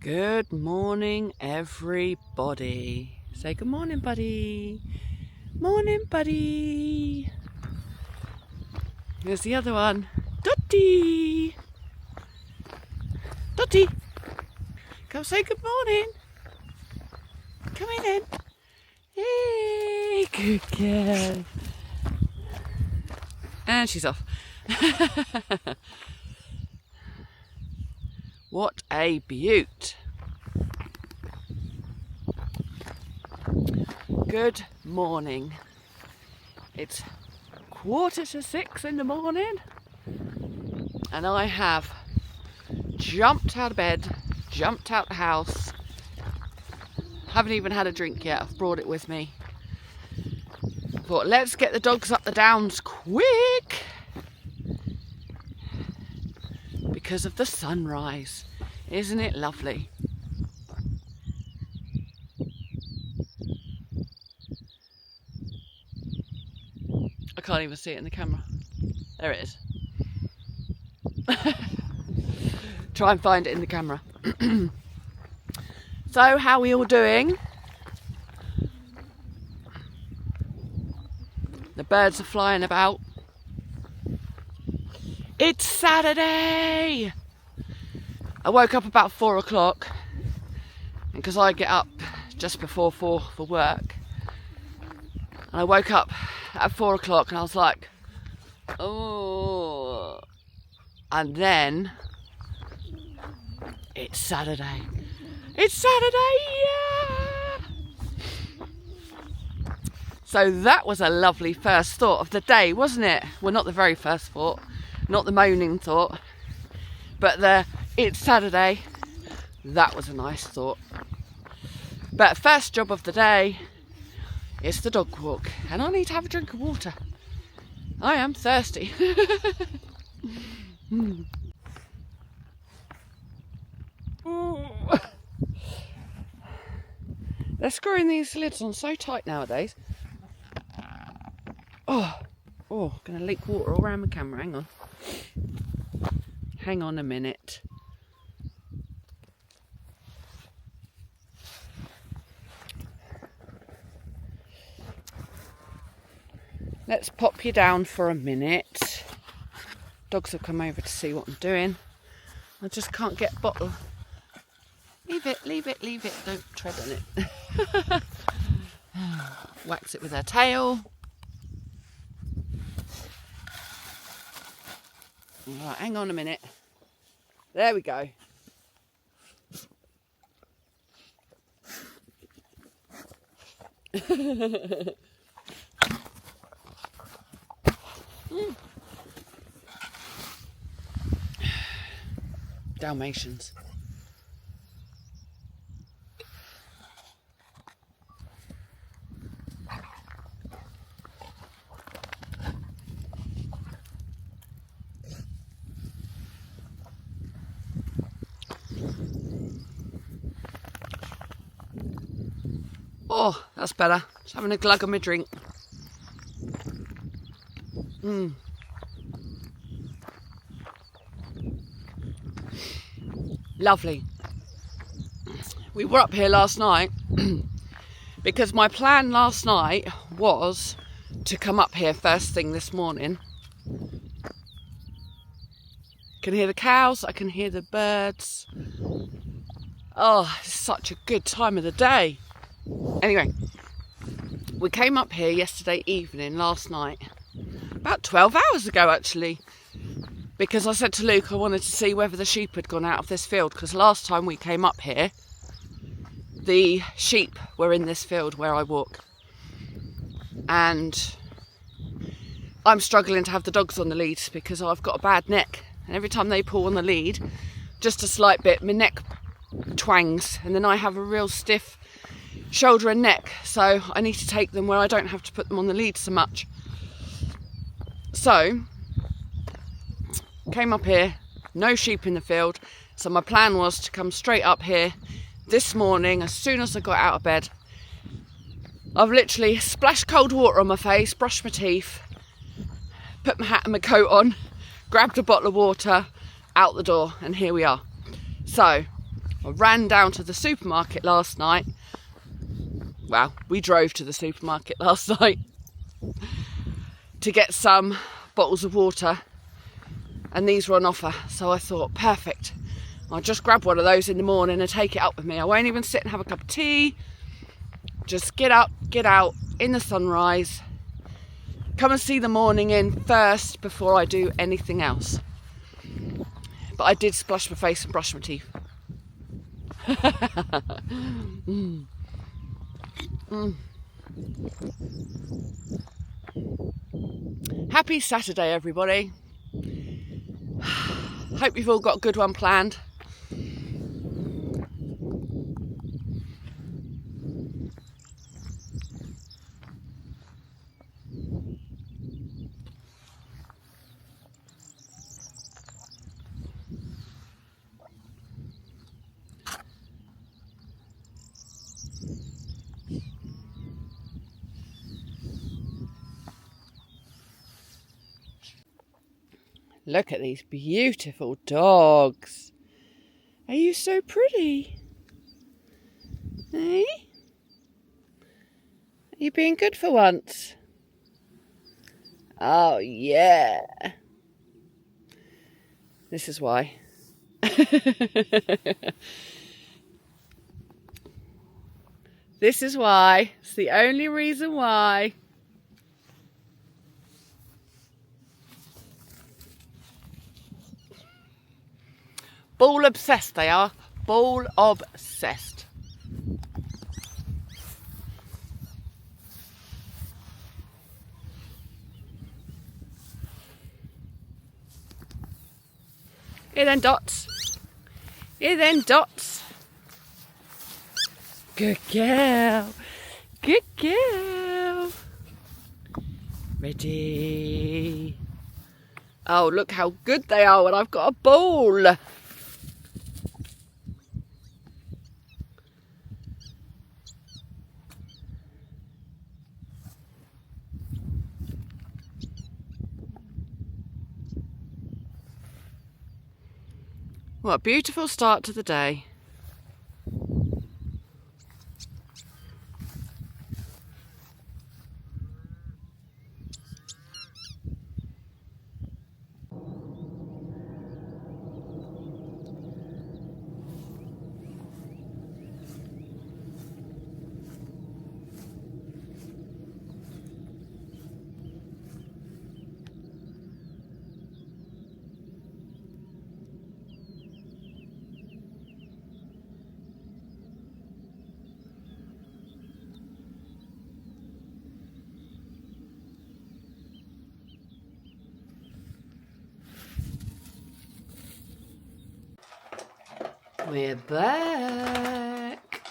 Good morning, everybody. Say good morning, buddy. Morning, buddy. Here's the other one. Dotty. Dotty. Come say good morning. Come in then. Hey, good girl. And she's off. What a beaut. Good morning. It's 5:45 in the morning and I have jumped out of bed, jumped out the house. Haven't even had a drink yet. I've brought it with me. Thought, let's get the dogs up the downs quick because of the sunrise. Isn't it lovely? I can't even see it in the camera. There it is. Try and find it in the camera. So, how are we all doing? The birds are flying about. It's Saturday! I woke up about 4 o'clock, and because I get up just before 4 for work, and I woke up at 4 o'clock and I was like, oh, and then it's Saturday. It's Saturday, yeah! So that was a lovely first thought of the day, wasn't it? Well, not the very first thought, not the moaning thought, but the it's Saturday. That was a nice thought. But first job of the day is the dog walk, and I need to have a drink of water. I am thirsty. They're screwing these lids on so tight nowadays. Gonna leak water all around my camera. Hang on a minute. Let's pop you down for a minute. Dogs have come over to see what I'm doing. I just can't get a bottle. Leave it, leave it, leave it. Don't tread on it. Wax it with her tail. Right, hang on a minute. There we go. Dalmatians. Oh, that's better. Just having a glug of my drink. Lovely. We were up here last night because my plan last night was to come up here first thing this morning. I can hear the cows, I can hear the birds. Oh, it's such a good time of the day. Anyway, we came up here yesterday evening, last night, about 12 hours ago actually, because I said to Luke I wanted to see whether the sheep had gone out of this field, because last time we came up here, the sheep were in this field where I walk. And I'm struggling to have the dogs on the lead because I've got a bad neck. And every time they pull on the lead, just a slight bit, my neck twangs. And then I have a real stiff shoulder and neck. So I need to take them where I don't have to put them on the lead so much. So, came up here, no sheep in the field. So my plan was to come straight up here this morning as soon as I got out of bed. I've literally splashed cold water on my face, brushed my teeth, put my hat and my coat on, grabbed a bottle of water, out the door, and here we are. So I ran down to the supermarket last night. Well, we drove to the supermarket last night to get some bottles of water, and these were on offer. So I thought, perfect. I'll just grab one of those in the morning and take it up with me. I won't even sit and have a cup of tea. Just get up, get out in the sunrise. Come and see the morning in first before I do anything else. But I did splash my face and brush my teeth. Happy Saturday, everybody. Hope you've all got a good one planned. Look at these beautiful dogs. Are you so pretty? Eh? Are you being good for once? Oh, yeah. This is why. This is why. It's the only reason why. Ball obsessed they are. Ball obsessed. Here then, Dots. Here then, Dots. Good girl. Good girl. Ready. Oh, look how good they are when I've got a ball. What a beautiful start to the day. We're back.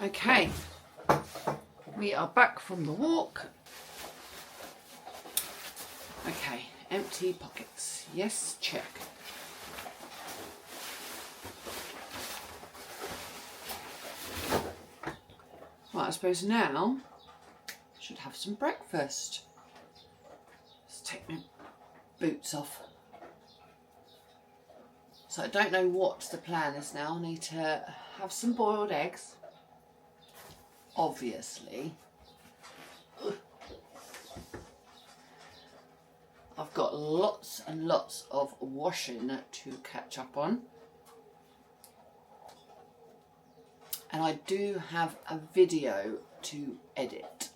Okay, we are back from the walk. Okay, empty pockets. Yes, check. Right, I suppose now I should have some breakfast. Take my boots off. So I don't know what the plan is now. I need to have some boiled eggs, obviously. I've got lots and lots of washing to catch up on. And I do have a video to edit,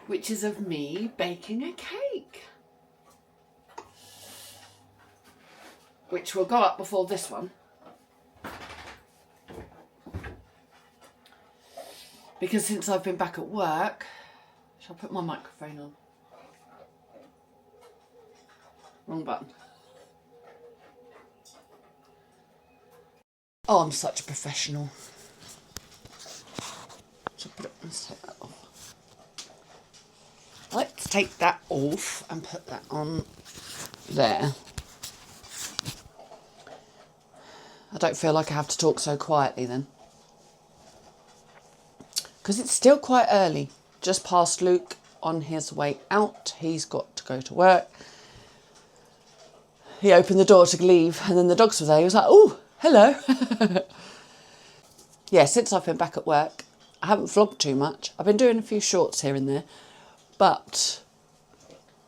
which is of me baking a cake, which will go up before this one, because since I've been back at work, shall I put my microphone on? Wrong button. Oh, I'm such a professional. Shall I put it, let's take that off. Let's take that off and put that on there. I don't feel like I have to talk so quietly then, because it's still quite early, just past Luke on his way out. He's got to go to work. He opened the door to leave and then the dogs were there. He was like, oh, hello. Yeah, since I've been back at work, I haven't vlogged too much. I've been doing a few shorts here and there, but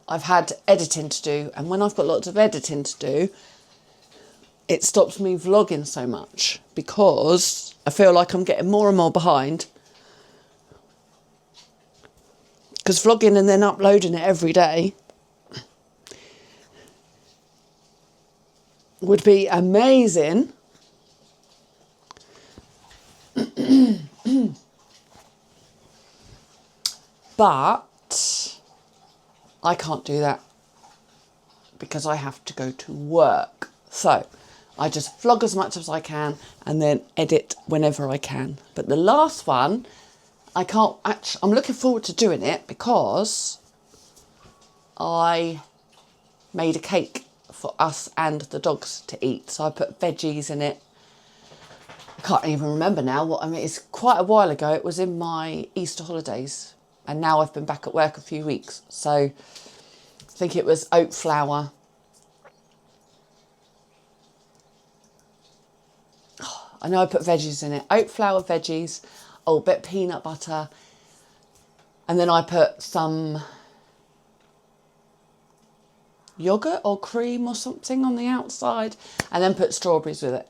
I've had editing to do. And when I've got lots of editing to do, it stops me vlogging so much because I feel like I'm getting more and more behind. Because vlogging and then uploading it every day would be amazing. But I can't do that because I have to go to work. So I just vlog as much as I can and then edit whenever I can. But the last one, I can't actually, I'm looking forward to doing it because I made a cake for us and the dogs to eat. So I put veggies in it. I can't even remember now what I mean. It's quite a while ago. It was in my Easter holidays. And now I've been back at work a few weeks. So I think it was oat flour. I know I put veggies in it. Oat flour, veggies, a bit of peanut butter. And then I put some yogurt or cream or something on the outside. And then put strawberries with it.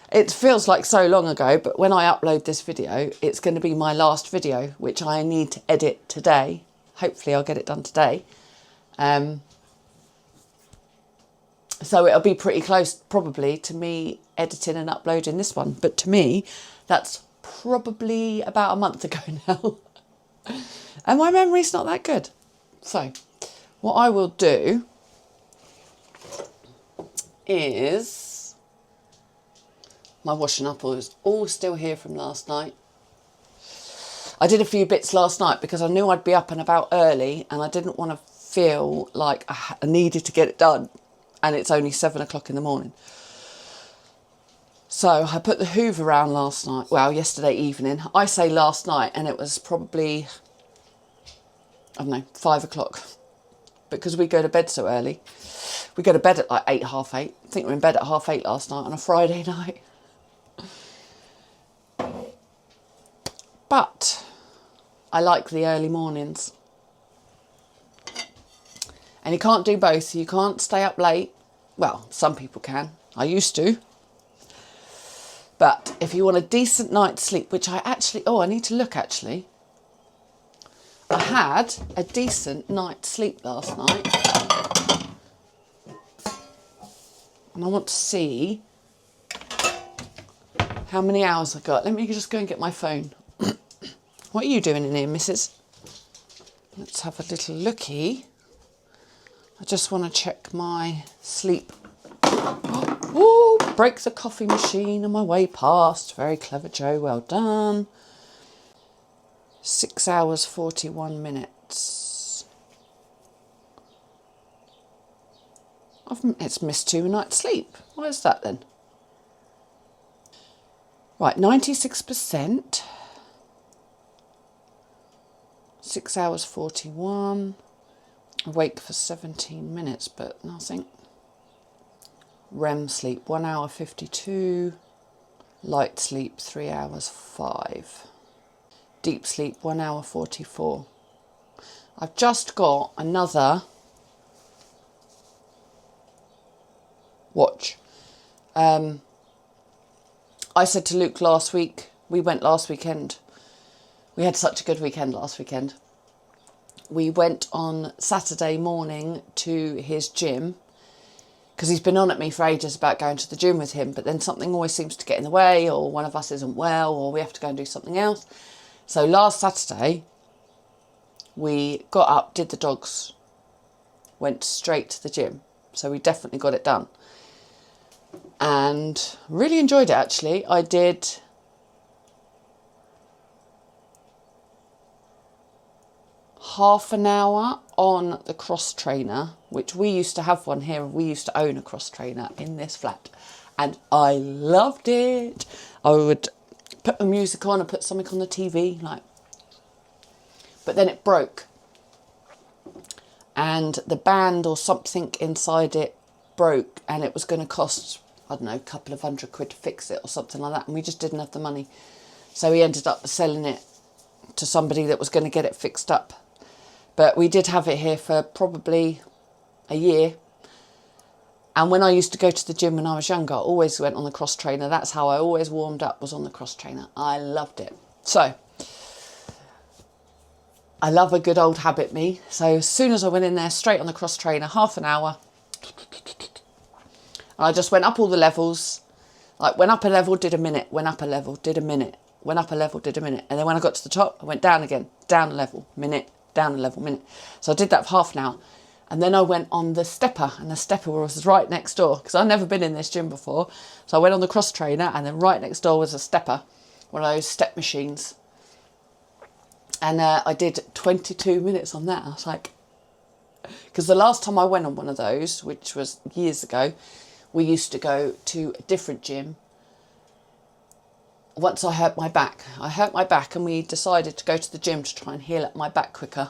It feels like so long ago, but when I upload this video, it's going to be my last video, which I need to edit today. Hopefully I'll get it done today. So it'll be pretty close probably to me editing and uploading this one. But to me, that's probably about a month ago now. And my memory's not that good. So what I will do is... my washing up is all still here from last night. I did a few bits last night because I knew I'd be up and about early and I didn't want to feel like I needed to get it done. And it's only 7 o'clock in the morning. So I put the hoover around last night. Well, yesterday evening. I say last night and it was probably, I don't know, 5 o'clock. Because we go to bed so early. We go to bed at like 8, half 8. I think we were in bed at 8:30 last night on a Friday night. But I like the early mornings. And you can't do both. You can't stay up late. Well, some people can. I used to. But if you want a decent night's sleep, which I actually... oh, I need to look actually. I had a decent night's sleep last night. And I want to see how many hours I got. Let me just go and get my phone. What are you doing in here, missus? Let's have a little looky. I just want to check my sleep. Oh, break the coffee machine on my way past. Very clever, Joe. Well done. 6 hours, 41 minutes. It's missed 2 nights sleep. Why is that then? Right, 96%. 6 hours, 41. Awake for 17 minutes, but nothing. REM sleep, 1 hour, 52. Light sleep, 3 hours, 5. Deep sleep, 1 hour, 44. I've just got another watch. I said to Luke last week, we went last weekend. We had such a good weekend last weekend. We went on Saturday morning to his gym because he's been on at me for ages about going to the gym with him, but then something always seems to get in the way, or one of us isn't well, or we have to go and do something else. So last Saturday, we got up, did the dogs, went straight to the gym. So we definitely got it done. And really enjoyed it, actually. I did half an hour on the cross trainer, which we used to have one here. We used to own a cross trainer in this flat. And I loved it. I would put the music on and put something on the TV, like. But then it broke. and the band or something inside it broke, and it was going to cost, I don't know, a couple of £100 to fix it or something like that, and we just didn't have the money. So we ended up selling it to somebody that was going to get it fixed up. But we did have it here for probably a year. And when I used to go to the gym when I was younger, I always went on the cross trainer. That's how I always warmed up, was on the cross trainer. I loved it. So I love a good old habit me. So as soon as I went in there, straight on the cross trainer, half an hour. And I just went up all the levels. Like went up a level, did a minute, went up a level, did a minute, went up a level, did a minute. And then when I got to the top, I went down again, down a level, minute, down a level, minute. So I did that for half an hour. And then I went on the stepper, and the stepper was right next door, because I'd never been in this gym before. So I went on the cross trainer, and then right next door was a stepper, one of those step machines. And I did 22 minutes on that. I was like, because the last time I went on one of those, which was years ago, we used to go to a different gym. Once I hurt my back. I hurt my back, and we decided to go to the gym to try and heal up my back quicker.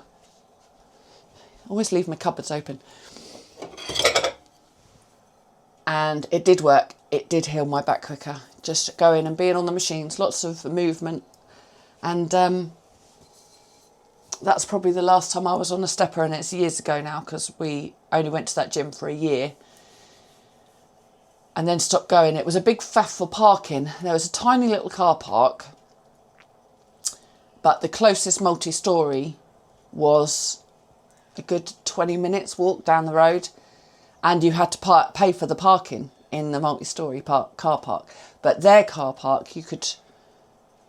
I always leave my cupboards open. And it did work. It did heal my back quicker. Just going and being on the machines, lots of movement. And that's probably the last time I was on a stepper, and it's years ago now, because we only went to that gym for a year and then stopped going. It was a big faff for parking. There was a tiny little car park, but the closest multi-storey was a good 20 minutes walk down the road, and you had to pay for the parking in the multi-storey car park. But their car park, you could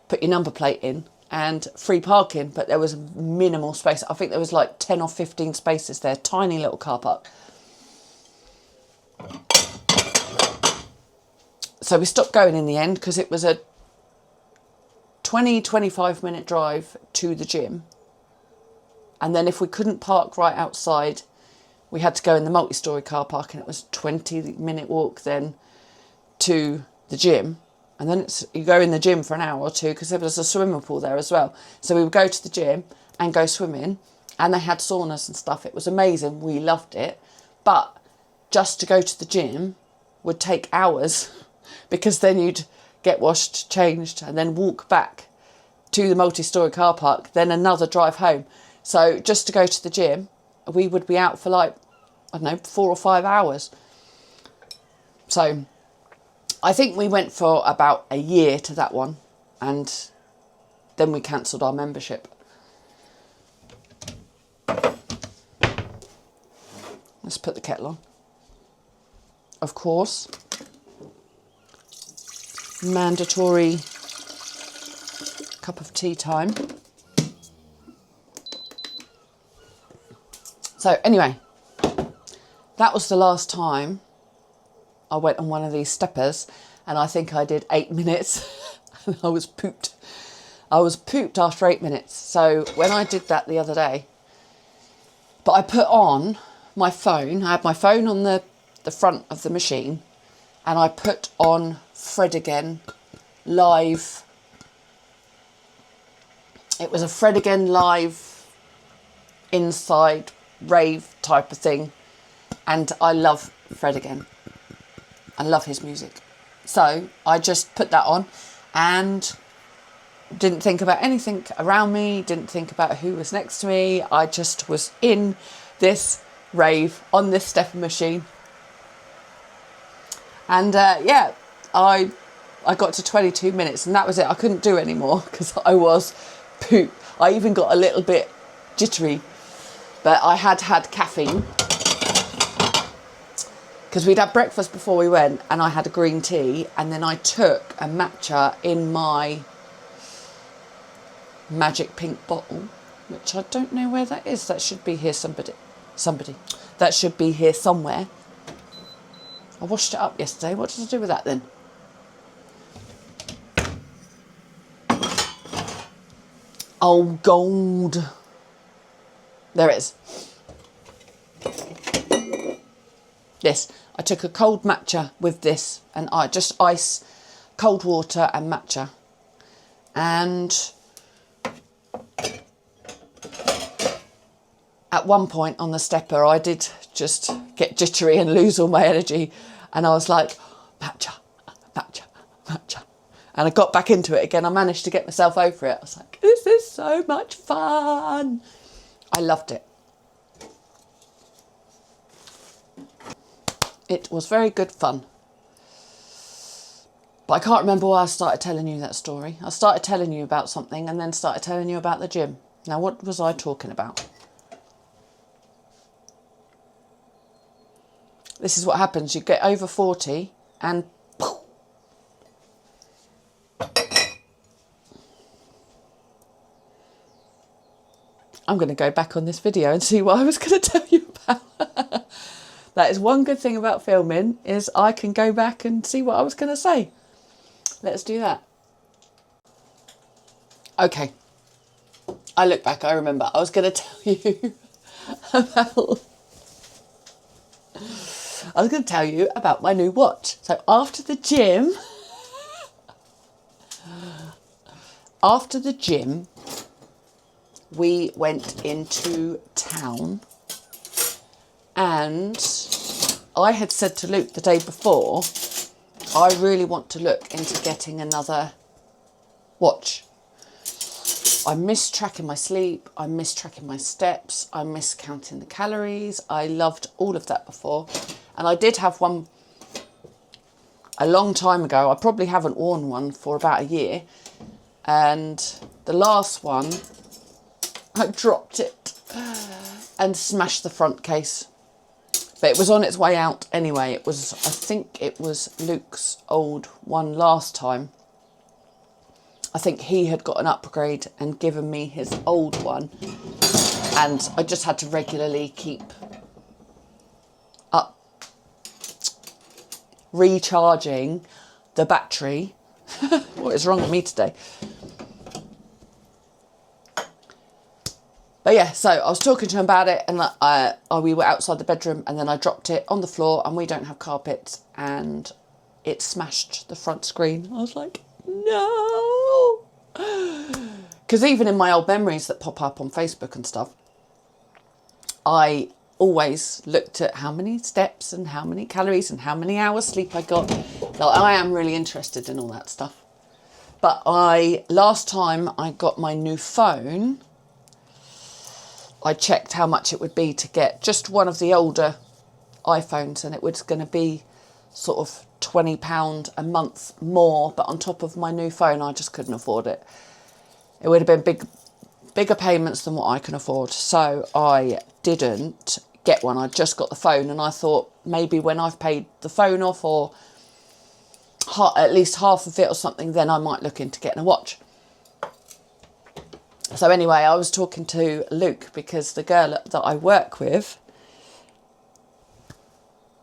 put your number plate in and free parking, but there was minimal space. I think there was like 10 or 15 spaces there, tiny little car park. So we stopped going in the end, because it was a 20-25 minute drive to the gym. And then if we couldn't park right outside, we had to go in the multi-storey car park, and it was a 20-minute walk then to the gym. And then you go in the gym for an hour or two, because there was a swimming pool there as well. So we would go to the gym and go swimming, and they had saunas and stuff. It was amazing. We loved it. But just to go to the gym would take hours, because then you'd get washed, changed, and then walk back to the multi-storey car park, then another drive home. So just to go to the gym, we would be out for like, I don't know, 4 or 5 hours. So I think we went for about a year to that one, and then we cancelled our membership. Let's put the kettle on. Of course. Mandatory cup of tea time. So anyway, that was the last time I went on one of these steppers, and I think I did 8 minutes and I was pooped. I was pooped after 8 minutes. So when I did that the other day, but I put on my phone, I had my phone on the front of the machine, and I put on Fred Again live. It was a Fred Again live inside rave type of thing, and I love Fred Again. I love his music. So I just put that on and didn't think about anything around me, didn't think about who was next to me. I just was in this rave on this stepper machine. And yeah, I got to 22 minutes, and that was it. I couldn't do any more because I was poop. I even got a little bit jittery, but I had caffeine, because we'd had breakfast before we went, and I had a green tea, and then I took a matcha in my magic pink bottle, which I don't know where that is. That should be here somebody. That should be here somewhere. I washed it up yesterday. What did I do with that then? Oh, gold. There it is. Yes, I took a cold matcha with this, and I just ice, cold water and matcha. And at one point on the stepper, I did just get jittery and lose all my energy. And I was like, matcha, matcha, matcha. And I got back into it again. I managed to get myself over it. I was like, this is so much fun. I loved it. It was very good fun. But I can't remember why I started telling you that story. I started telling you about something and then started telling you about the gym. Now, what was I talking about? This is what happens. You get over 40 and poof. I'm going to go back on this video and see what I was going to tell you about. That is one good thing about filming, is I can go back and see what I was going to say. Let's do that. Okay. I look back, I remember. I was going to tell you about... I was going to tell you about my new watch. So after the gym, we went into town, and I had said to Luke the day before, I really want to look into getting another watch. I miss tracking my sleep, I miss tracking my steps, I miss counting the calories. I loved all of that before. And I did have one a long time ago. I probably haven't worn one for about a year. And the last one, I dropped it and smashed the front case. But it was on its way out anyway. It was, I think it was Luke's old one last time. I think he had got an upgrade and given me his old one. And I just had to regularly keep up recharging the battery. What is wrong with me today? But yeah, so I was talking to him about it, and we were outside the bedroom, and then I dropped it on the floor, and we don't have carpets, and it smashed the front screen. I was like, no. Because even in my old memories that pop up on Facebook and stuff, I always looked at how many steps and how many calories and how many hours sleep I got. Like, I am really interested in all that stuff. But last time I got my new phone, I checked how much it would be to get just one of the older iPhones, and it was going to be sort of £20 a month more, but on top of my new phone, I just couldn't afford it. It would have been bigger payments than what I can afford. So I didn't get one. I just got the phone, and I thought maybe when I've paid the phone off, or at least half of it or something, then I might look into getting a watch. So anyway, I was talking to Luke because the girl that I work with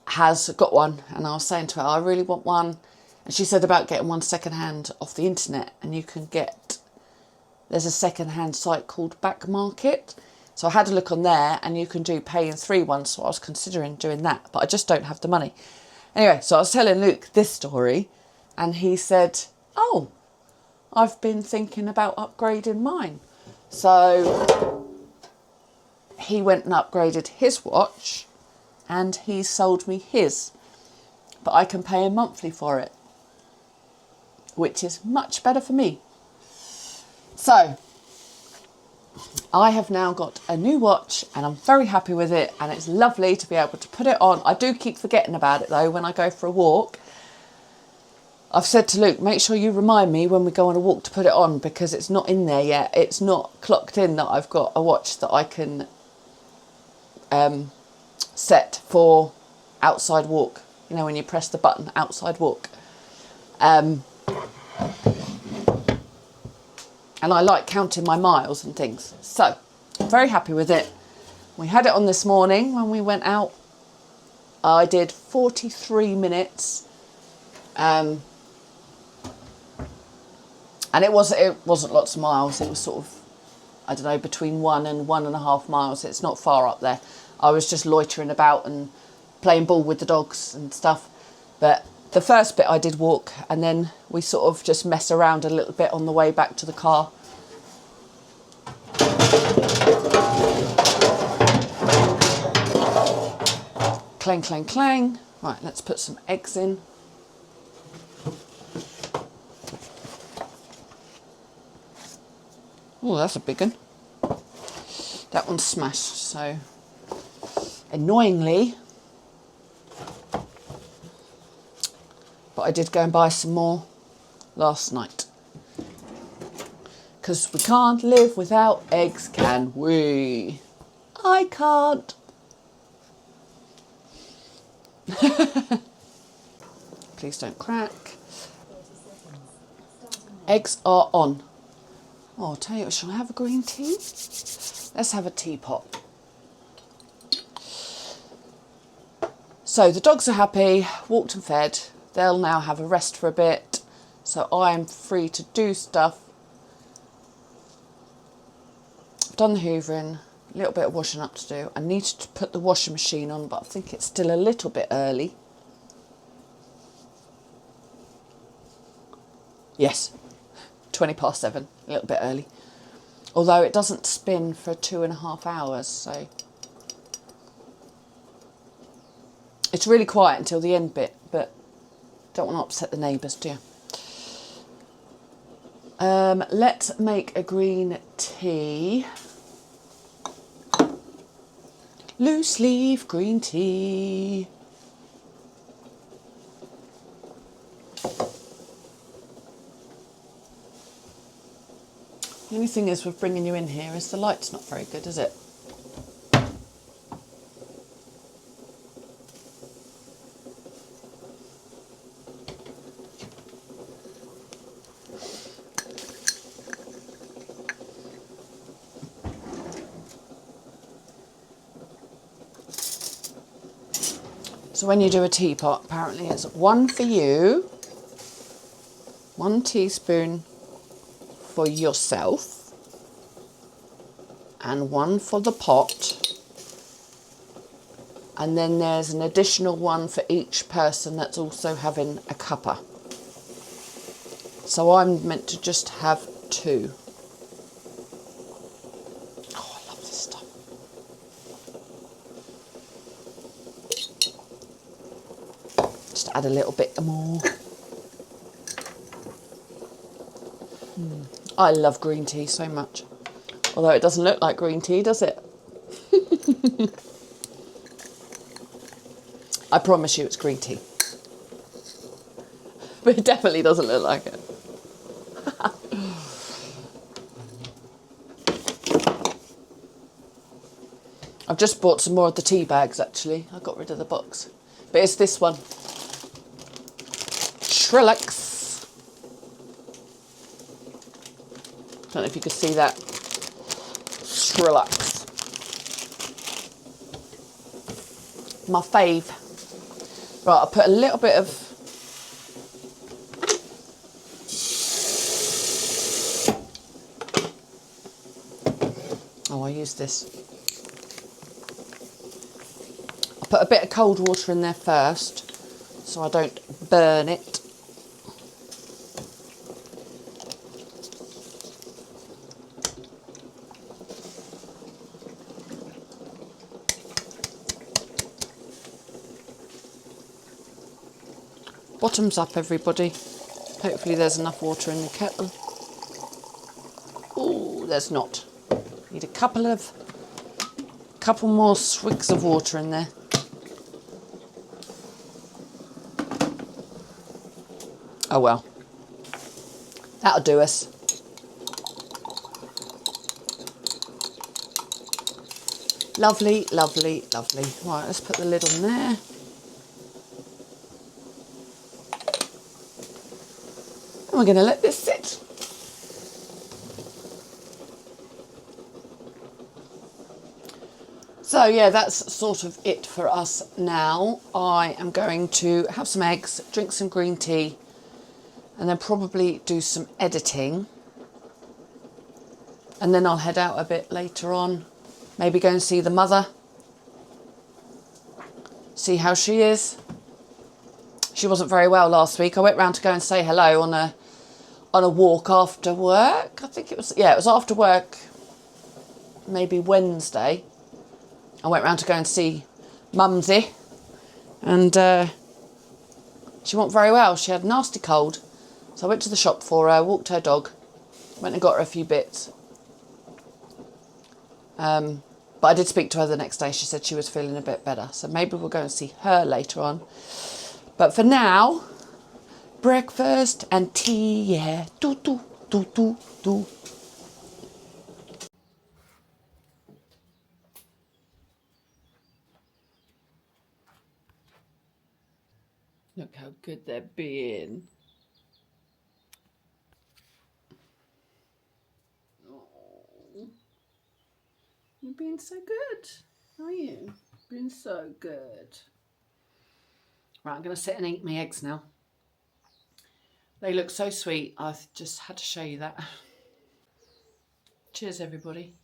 has got one, and I was saying to her, I really want one. And she said about getting one secondhand off the internet, and there's a secondhand site called Back Market. So I had a look on there, and you can do pay in 3 ones. So I was considering doing that, but I just don't have the money. Anyway, so I was telling Luke this story, and he said, oh, I've been thinking about upgrading mine. So he went and upgraded his watch, and he sold me his. But I can pay him monthly for it, which is much better for me. So I have now got a new watch, and I'm very happy with it, and it's lovely to be able to put it on. I do keep forgetting about it though when I go for a walk. I've said to Luke, make sure you remind me when we go on a walk to put it on, because it's not in there yet. It's not clocked in that I've got a watch that I can set for outside walk. You know, when you press the button, outside walk. And I like counting my miles and things. So, I'm very happy with it. We had it on this morning when we went out. I did 43 minutes. And it wasn't lots of miles. It was sort of, I don't know, between 1 and 1.5 miles. It's not far up there. I was just loitering about and playing ball with the dogs and stuff. But the first bit I did walk, and then we sort of just mess around a little bit on the way back to the car. Clang, clang, clang. Right, let's put some eggs in. Oh, that's a big one. That one's smashed, so annoyingly. But I did go and buy some more last night. Because we can't live without eggs, can we? I can't. Please don't crack. Eggs are on. Oh, I'll tell you what, shall I have a green tea? Let's have a teapot. So the dogs are happy, walked and fed. They'll now have a rest for a bit. So I'm free to do stuff. I've done the hoovering, a little bit of washing up to do. I need to put the washing machine on, but I think it's still a little bit early. Yes, 7:20, a little bit early. Although it doesn't spin for 2.5 hours, so it's really quiet until the end bit, but don't want to upset the neighbours, do you? Let's make a green tea. Loose leaf green tea. The only thing is with bringing you in here is the light's not very good, is it? So when you do a teapot, apparently it's 1 for you, 1 teaspoon for yourself, and 1 for the pot. And then there's an additional 1 for each person that's also having a cuppa. So I'm meant to just have 2. Oh, I love this stuff. Just add a little bit more. I love green tea so much. Although it doesn't look like green tea, does it? I promise you it's green tea. But it definitely doesn't look like it. I've just bought some more of the tea bags, actually. I got rid of the box. But it's this one. Trilux. Don't know if you can see that. Trilux. My fave. Right, I'll put a little bit of I use this. I'll put a bit of cold water in there first so I don't burn it. Bottoms up, everybody. Hopefully there's enough water in the kettle. Oh, there's not. Need a couple more swigs of water in there. Oh well. That'll do us. Lovely, lovely, lovely. Right, let's put the lid on there. And we're going to let this sit. So yeah, that's sort of it for us now. I am going to have some eggs, drink some green tea, and then probably do some editing. And then I'll head out a bit later on. Maybe go and see the mother. See how she is. She wasn't very well last week. I went round to go and say hello on a walk after work. I think it was after work, maybe Wednesday. I went round to go and see Mumsy. And she wasn't very well. She had a nasty cold. So I went to the shop for her, walked her dog, went and got her a few bits. But I did speak to her the next day. She said she was feeling a bit better. So maybe we'll go and see her later on. But for now, breakfast and tea, yeah. Do, do, do, do, do. Look how good they're being. Oh, you're being so good, are you? Being so good. Right, I'm going to sit and eat my eggs now. They look so sweet. I just had to show you that. Cheers, everybody.